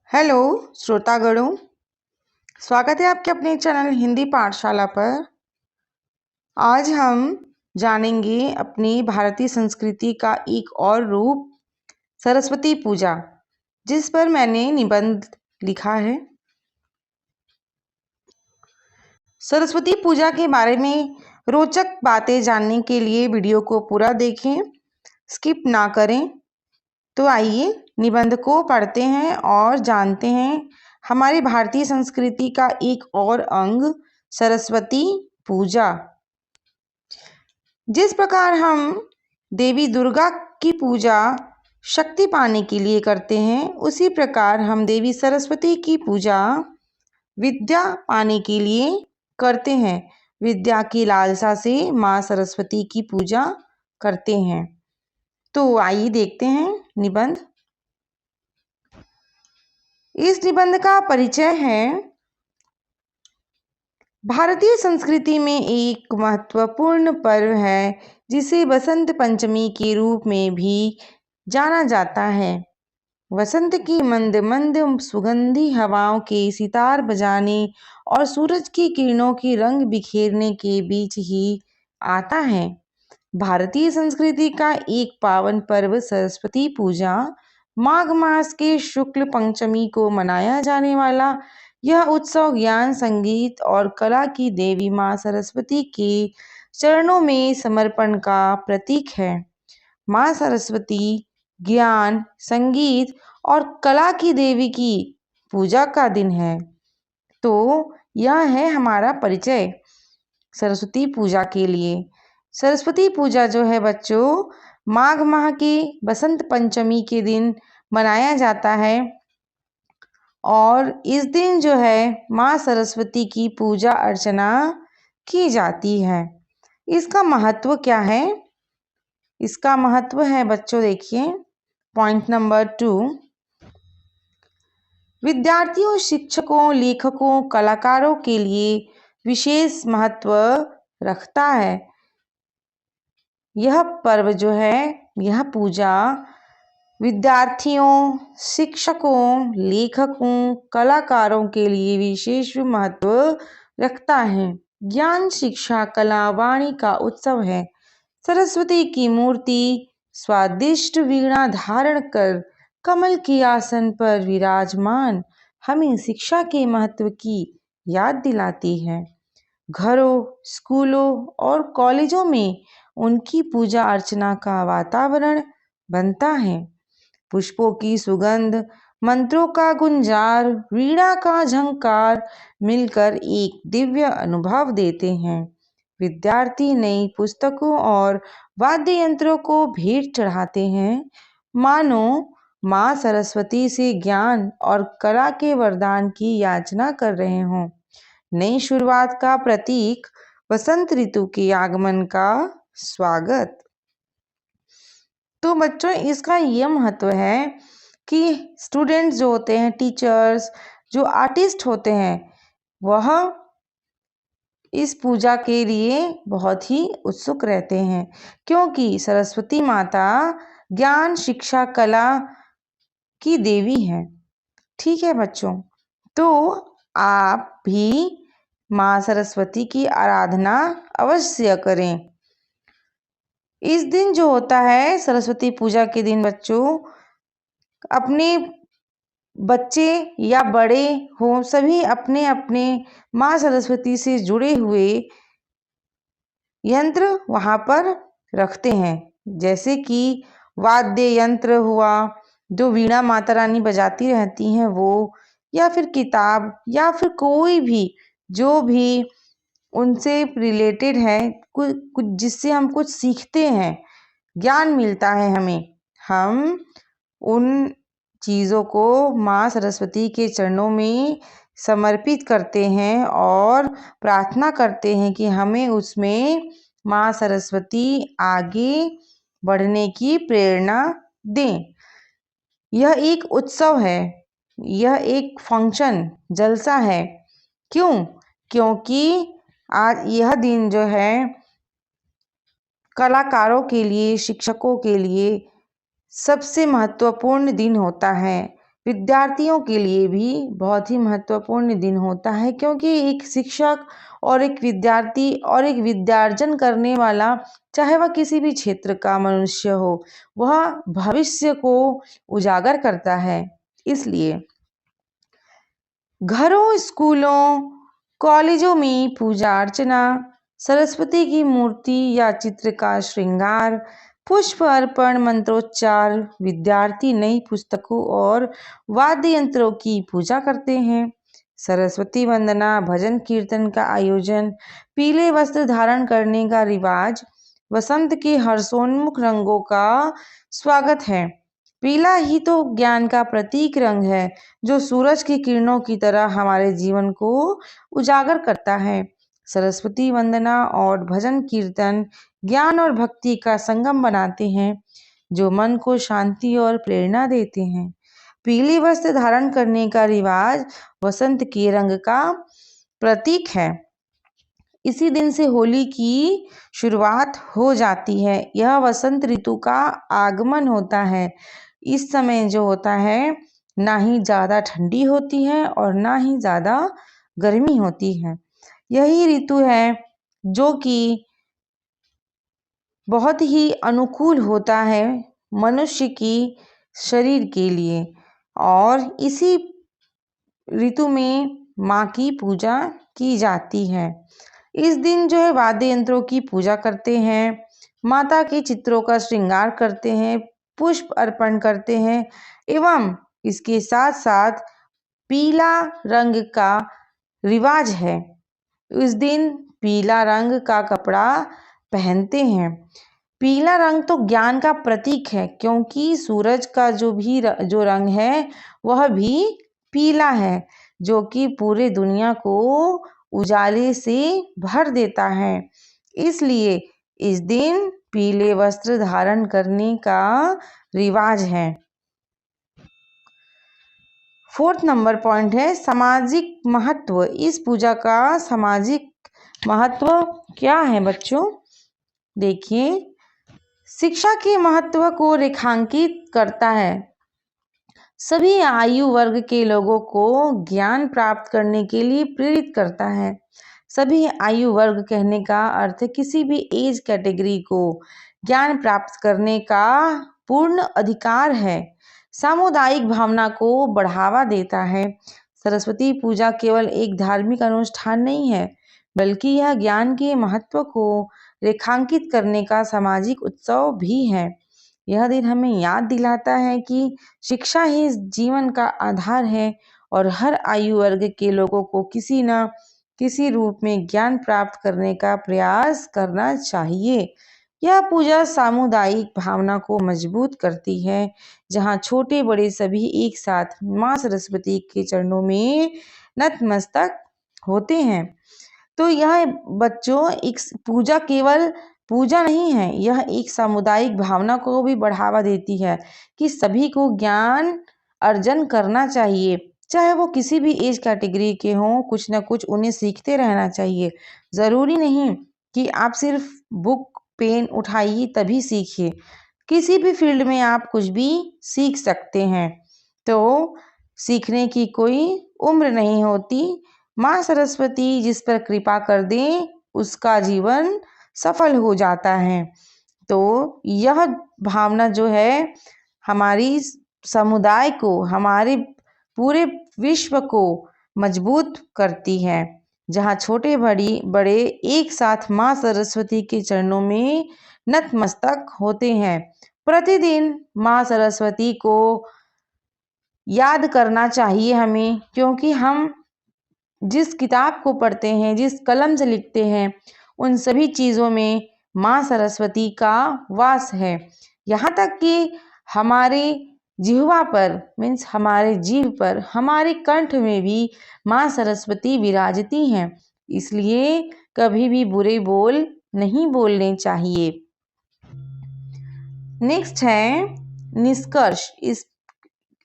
Hello श्रोतागणों, स्वागत है आपके अपने चैनल हिंदी पाठशाला पर। आज हम जानेंगे अपनी भारतीय संस्कृति का एक और रूप सरस्वती पूजा, जिस पर मैंने निबंध लिखा है। सरस्वती पूजा के बारे में रोचक बातें जानने के लिए वीडियो को पूरा देखें, स्किप ना करें। तो आइए निबंध को पढ़ते हैं और जानते हैं हमारी भारतीय संस्कृति का एक और अंग सरस्वती पूजा। जिस प्रकार हम देवी दुर्गा की पूजा शक्ति पाने के लिए करते हैं, उसी प्रकार हम देवी सरस्वती की पूजा विद्या पाने के लिए करते हैं। विद्या की लालसा से माँ सरस्वती की पूजा करते हैं। तो आइए देखते हैं निबंध। इस निबंध का परिचय है। भारतीय संस्कृति में एक महत्वपूर्ण पर्व है जिसे बसंत पंचमी के रूप में भी जाना जाता है। वसंत की मंद मंद सुगंधी हवाओं के सितार बजाने और सूरज की किरणों की रंग बिखेरने के बीच ही आता है। भारतीय संस्कृति का एक पावन पर्व सरस्वती पूजा माघ मास के शुक्ल पंचमी को मनाया जाने वाला यह उत्सव ज्ञान, संगीत और कला की देवी माँ सरस्वती के चरणों में समर्पण का प्रतीक है। माँ सरस्वती ज्ञान, संगीत और कला की देवी की पूजा का दिन है। तो यह है हमारा परिचय सरस्वती पूजा के लिए। सरस्वती पूजा जो है बच्चों, माघ माह की बसंत पंचमी के दिन मनाया जाता है और इस दिन जो है माँ सरस्वती की पूजा अर्चना की जाती है। इसका महत्व क्या है? इसका महत्व है बच्चों, देखिए पॉइंट नंबर 2। विद्यार्थियों, शिक्षकों, लेखकों, कलाकारों के लिए विशेष महत्व रखता है। यह पर्व जो है, यह पूजा विद्यार्थियों, शिक्षकों, लेखकों, कलाकारों के लिए विशेष महत्व रखता है। ज्ञान, शिक्षा, कला, वाणी का उत्सव है। सरस्वती की मूर्ति स्वादिष्ट वीणा धारण कर कमल के आसन पर विराजमान हमें शिक्षा के महत्व की याद दिलाती है। घरों, स्कूलों और कॉलेजों में उनकी पूजा अर्चना का वातावरण बनता है। पुष्पों की सुगंध, मंत्रों का गुंजार, वीणा का झंकार मिलकर एक दिव्य अनुभव देते हैं। विद्यार्थी नई पुस्तकों और वाद्य यंत्रों को भेंट चढ़ाते हैं, मानो माँ सरस्वती से ज्ञान और कला के वरदान की याचना कर रहे हों। नई शुरुआत का प्रतीक, वसंत ऋतु के आगमन का स्वागत। तो बच्चों, इसका यह महत्व है कि स्टूडेंट्स जो होते हैं, टीचर्स, जो आर्टिस्ट होते हैं, वह इस पूजा के लिए बहुत ही उत्सुक रहते हैं, क्योंकि सरस्वती माता ज्ञान, शिक्षा, कला की देवी है। ठीक है बच्चों, तो आप भी माँ सरस्वती की आराधना अवश्य करें। इस दिन जो होता है, सरस्वती पूजा के दिन बच्चों, अपने बच्चे या बड़े हो, सभी अपने अपने माँ सरस्वती से जुड़े हुए यंत्र वहाँ पर रखते हैं, जैसे कि वाद्य यंत्र हुआ, जो वीणा माता रानी बजाती रहती हैं वो, या फिर किताब, या फिर कोई भी जो भी उनसे रिलेटेड है, कुछ जिससे हम कुछ सीखते हैं, ज्ञान मिलता है हमें। हम उन चीज़ों को माँ सरस्वती के चरणों में समर्पित करते हैं और प्रार्थना करते हैं कि हमें उसमें माँ सरस्वती आगे बढ़ने की प्रेरणा दें। यह एक उत्सव है, यह एक फंक्शन, जलसा है। क्यों? क्योंकि आज यह दिन जो है कलाकारों के लिए, शिक्षकों के लिए सबसे महत्वपूर्ण दिन होता है। विद्यार्थियों के लिए भी बहुत ही महत्वपूर्ण दिन होता है, क्योंकि एक शिक्षक और एक विद्यार्थी और एक विद्यार्जन करने वाला, चाहे वह किसी भी क्षेत्र का मनुष्य हो, वह भविष्य को उजागर करता है। इसलिए घरों, स्कूलों, कॉलेजों में पूजा अर्चना, सरस्वती की मूर्ति या चित्र का श्रृंगार, पुष्प अर्पण, मंत्रोच्चार, विद्यार्थी नई पुस्तकों और वाद्य यंत्रों की पूजा करते हैं। सरस्वती वंदना, भजन कीर्तन का आयोजन, पीले वस्त्र धारण करने का रिवाज, वसंत के हर्षोन्मुख रंगों का स्वागत है। पीला ही तो ज्ञान का प्रतीक रंग है, जो सूरज की किरणों की तरह हमारे जीवन को उजागर करता है। सरस्वती वंदना और भजन कीर्तन ज्ञान और भक्ति का संगम बनाते हैं, जो मन को शांति और प्रेरणा देते हैं। पीले वस्त्र धारण करने का रिवाज वसंत के रंग का प्रतीक है। इसी दिन से होली की शुरुआत हो जाती है। यह वसंत ऋतु का आगमन होता है। इस समय जो होता है, ना ही ज़्यादा ठंडी होती है और ना ही ज़्यादा गर्मी होती है। यही ऋतु है जो कि बहुत ही अनुकूल होता है मनुष्य की शरीर के लिए, और इसी ऋतु में माँ की पूजा की जाती है। इस दिन जो है वाद्य यंत्रों की पूजा करते हैं, माता के चित्रों का श्रृंगार करते हैं, पुष्प अर्पण करते हैं, एवं इसके साथ साथ पीला रंग का रिवाज है। इस दिन पीला रंग का कपड़ा पहनते हैं। पीला रंग तो ज्ञान का प्रतीक है, क्योंकि सूरज का जो रंग है वह भी पीला है, जो कि पूरे दुनिया को उजाले से भर देता है। इसलिए इस दिन पीले वस्त्र धारण करने का रिवाज है। 4th नंबर पॉइंट है सामाजिक महत्व। इस पूजा का सामाजिक महत्व क्या है बच्चों? देखिए, शिक्षा के महत्व को रेखांकित करता है। सभी आयु वर्ग के लोगों को ज्ञान प्राप्त करने के लिए प्रेरित करता है। सभी आयु वर्ग कहने का अर्थ किसी भी एज कैटेगरी को ज्ञान प्राप्त करने का पूर्ण अधिकार है। सामुदायिक भावना को बढ़ावा देता है। सरस्वती पूजा केवल एक धार्मिक अनुष्ठान नहीं है, बल्कि यह ज्ञान के महत्व को रेखांकित करने का सामाजिक उत्सव भी है। यह दिन हमें याद दिलाता है कि शिक्षा ही जीवन का आधार है और हर आयु वर्ग के लोगों को किसी न किसी रूप में ज्ञान प्राप्त करने का प्रयास करना चाहिए। यह पूजा सामुदायिक भावना को मजबूत करती है, जहाँ छोटे बड़े सभी एक साथ माँ सरस्वती के चरणों में नतमस्तक होते हैं। तो यह बच्चों एक पूजा केवल पूजा नहीं है, यह एक सामुदायिक भावना को भी बढ़ावा देती है कि सभी को ज्ञान अर्जन करना चाहिए, चाहे वो किसी भी एज कैटेगरी के हों, कुछ ना कुछ उन्हें सीखते रहना चाहिए। ज़रूरी नहीं कि आप सिर्फ बुक पेन उठाइए तभी सीखिए, किसी भी फील्ड में आप कुछ भी सीख सकते हैं। तो सीखने की कोई उम्र नहीं होती। माँ सरस्वती जिस पर कृपा कर दे उसका जीवन सफल हो जाता है। तो यह भावना जो है हमारी समुदाय को, हमारे पूरे विश्व को मजबूत करती है, जहाँ छोटे बड़े एक साथ माँ सरस्वती के चरणों में नतमस्तक होते हैं। प्रतिदिन माँ सरस्वती को याद करना चाहिए हमें, क्योंकि हम जिस किताब को पढ़ते हैं, जिस कलम से लिखते हैं, उन सभी चीज़ों में माँ सरस्वती का वास है। यहाँ तक कि हमारे जिह्वा पर मीन्स हमारे जीभ पर, हमारे कंठ में भी माँ सरस्वती विराजती हैं। इसलिए कभी भी बुरे बोल नहीं बोलने चाहिए। नेक्स्ट है निष्कर्ष।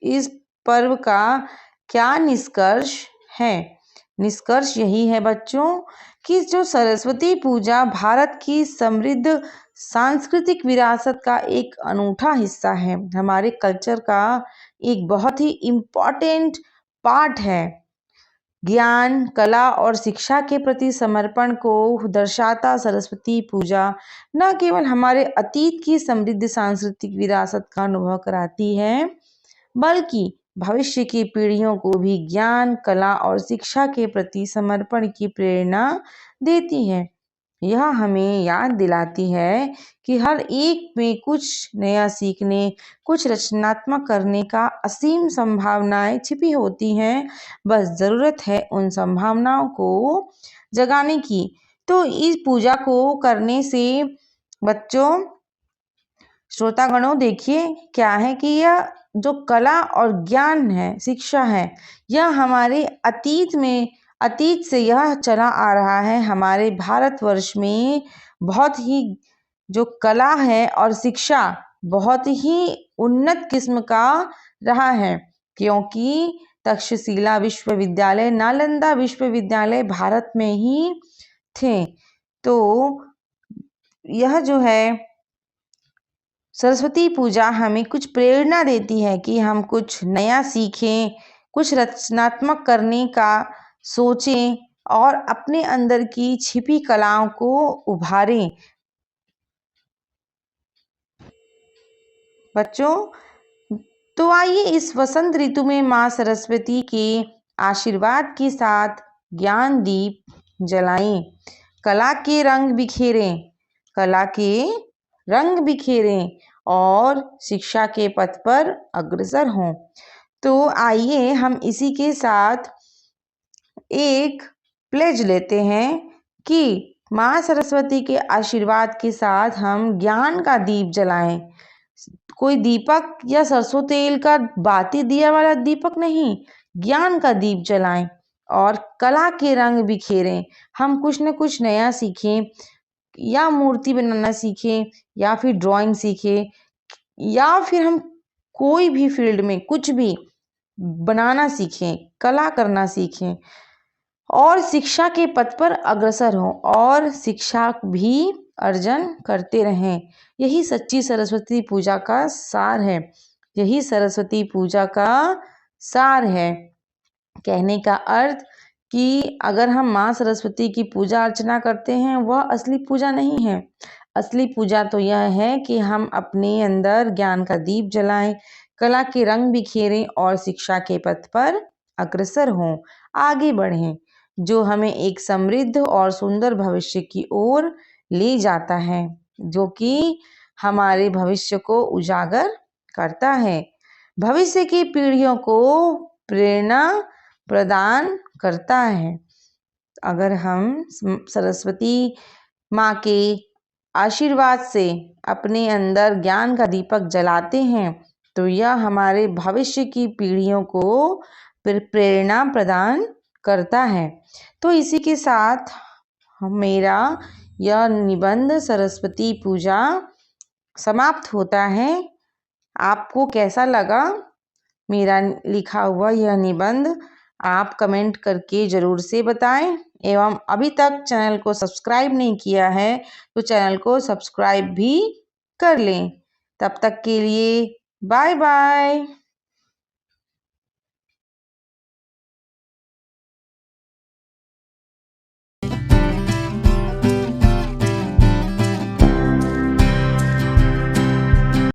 इस पर्व का क्या निष्कर्ष है? निष्कर्ष यही है बच्चों कि जो सरस्वती पूजा भारत की समृद्ध सांस्कृतिक विरासत का एक अनूठा हिस्सा है, हमारे कल्चर का एक बहुत ही इम्पॉर्टेंट पार्ट है। ज्ञान, कला और शिक्षा के प्रति समर्पण को दर्शाता सरस्वती पूजा न केवल हमारे अतीत की समृद्ध सांस्कृतिक विरासत का अनुभव कराती है, बल्कि भविष्य की पीढ़ियों को भी ज्ञान, कला और शिक्षा के प्रति समर्पण की प्रेरणा देती है। यह हमें याद दिलाती है कि हर एक में कुछ नया सीखने, कुछ रचनात्मक करने का असीम संभावनाएं छिपी होती हैं। बस ज़रूरत है उन संभावनाओं को जगाने की। तो इस पूजा को करने से बच्चों, श्रोतागणों, देखिए क्या है कि यह जो कला और ज्ञान है, शिक्षा है, यह हमारे अतीत से यह चला आ रहा है। हमारे भारतवर्ष में बहुत ही जो कला है और शिक्षा बहुत ही उन्नत किस्म का रहा है, क्योंकि तक्षशिला विश्वविद्यालय, नालंदा विश्वविद्यालय भारत में ही थे। तो यह जो है सरस्वती पूजा हमें कुछ प्रेरणा देती है कि हम कुछ नया सीखें, कुछ रचनात्मक करने का सोचें और अपने अंदर की छिपी कलाओं को उभारें। बच्चों, तो आइए इस वसंत ऋतु में माँ सरस्वती के आशीर्वाद के साथ ज्ञान दीप जलाएं, कला के रंग बिखेरें और शिक्षा के पथ पर अग्रसर हों। तो आइए हम इसी के साथ एक प्लेज लेते हैं कि माँ सरस्वती के आशीर्वाद के साथ हम ज्ञान का दीप जलाएं। कोई दीपक या सरसों तेल का बाती दिया वाला दीपक नहीं, ज्ञान का दीप जलाएं और कला के रंग बिखेरें। हम कुछ न कुछ नया सीखें, या मूर्ति बनाना सीखें, या फिर ड्राइंग सीखें, या फिर हम कोई भी फील्ड में कुछ भी बनाना सीखें, कला करना सीखें और शिक्षा के पथ पर अग्रसर हों और शिक्षा भी अर्जन करते रहें। यही सच्ची सरस्वती पूजा का सार है। यही सरस्वती पूजा का सार है। कहने का अर्थ कि अगर हम माँ सरस्वती की पूजा अर्चना करते हैं, वह असली पूजा नहीं है। असली पूजा तो यह है कि हम अपने अंदर ज्ञान का दीप जलाएं, कला के रंग बिखेरें और शिक्षा के पथ पर अग्रसर हों, आगे बढ़ें, जो हमें एक समृद्ध और सुंदर भविष्य की ओर ले जाता है, जो कि हमारे भविष्य को उजागर करता है, भविष्य की पीढ़ियों को प्रेरणा प्रदान करता है। अगर हम सरस्वती माँ के आशीर्वाद से अपने अंदर ज्ञान का दीपक जलाते हैं, तो यह हमारे भविष्य की पीढ़ियों को प्रेरणा प्रदान करता है। तो इसी के साथ मेरा यह निबंध सरस्वती पूजा समाप्त होता है। आपको कैसा लगा मेरा लिखा हुआ यह निबंध? आप कमेंट करके ज़रूर से बताएं। एवं अभी तक चैनल को सब्सक्राइब नहीं किया है तो चैनल को सब्सक्राइब भी कर लें। तब तक के लिए बाय बाय।